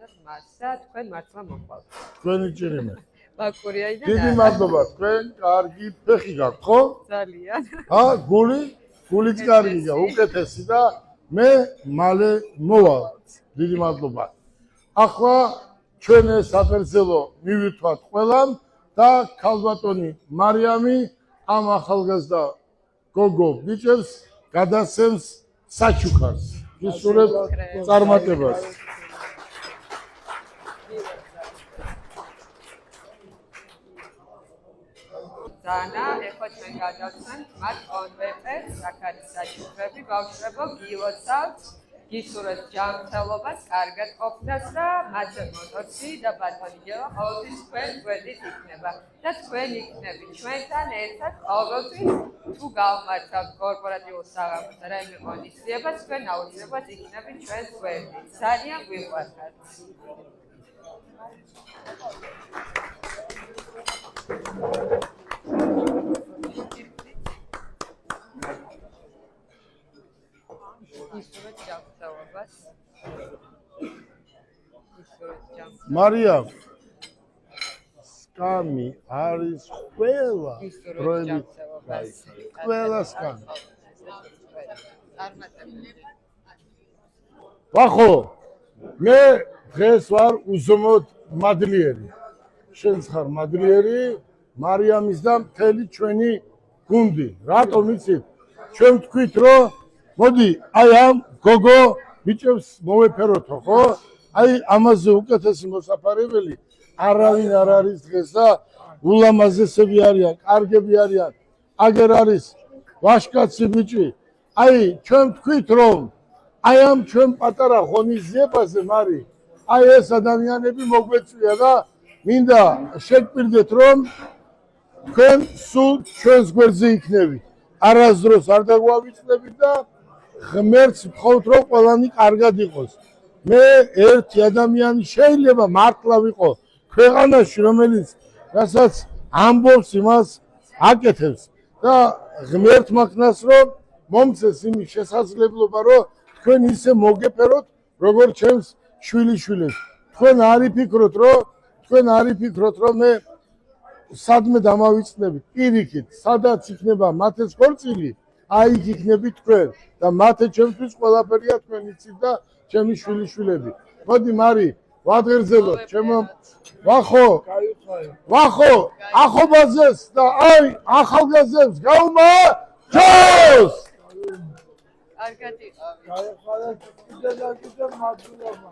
მასა თქვენ მართლა მოყავთ. თქვენი ჭირიმე. ბაკურიაიდან. დიდი მადლობა, თქვენ კარგი ფეხი გაქვთ, ხო? ძალიან. გულიც კარგი გა, უკეთესი და მე მალე მოვალ. დიდი მადლობა. ახლა ჩვენ ეს საფერზელო მივითვათ ყველამ და ქალბატონი მარიამი ამ ახალგაზრდა გოგო ბიჭებს გადასცემს საჩუქარს. გისურვებთ წარმატებას. დანა, ეხლა ჩვენ გადავცემთ მათ კონვერტებს, აქ არის საჩუქრები, ბავშვებო, გილოცავთ, გისურვებთ ჯანმრთელობას, კარგად ყოფნას და მათზე მოწონი და ბატონი გელა ყოველთვის თქვენ გვერდით იქნება და თქვენ იქნებით ჩვენთან ერთად ყოველთვის თუ გავმართავთ კორპორატიულ საღამოს და რაიმე ღონისძიებას, თქვენ აუცილებლად იქნებით ჩვენს გვერდით. ძალიან გვიყვარხართ. მარიამ სკამი არის ყველა პროექტი ყველა სკამი ვახო მე დღეს ვარ უზომოდ მადლიერი შენც ხარ მადლიერი მარიამის და მთელი ჩვენი გუნდი რატომ იცით ჩვენ ვთქვით რომ მოდი აი ამ გოგო ბიჭებს მოვეფეროთო ხო აი ამაზე უკეთესი მოსაფარებელი არავინ არ არის დღეს და ულამაზესები არიან, კარგები არიან. აგერ არის ვაშკაცი ბიჭი. აი ჩვენ ვთქვით რომ აი ამ ჩვენ პატარა ღონისძიებაზე მარი აი ეს ადამიანები მოგვეწვია და მინდა შეგპირდეთ რომ თქვენ სულ ჩვენს გვერდზე იქნებით. არასდროს არ დაგვავიწყდებით და ღმერთს ვთხოვთ რომ ყველანი კარგად იყოს. მე ერთი ადამიანი შეიძლება მართლა ვიყო ქვეყანაში რომელიც რასაც ამბობს იმას აკეთებს და ღმერთ მაქნას რომ მომწეს იმის შესაძლებლობა რომ თქვენ ისე მოგეფეროთ როგორც ჩემს შვილიშვილებს თქვენ არ იფიქროთ რომ მე სადმე დამავიწყდებით პირიქით სადაც იქნება მათეს ხორცილი აი იქ იქნებით თქვენ და მათე ჩემთვის ყველაფერია თქვენ იცით და ჩემი შვილიშვილები. მოდი მარი, ვადღერძელოთ, ჩემო ვახო, ახობაზეს და აი ახალგაზრდებს გაუმარჯოს! კარგად იყო. გაიხარეთ კიდე და კიდე მადლობა.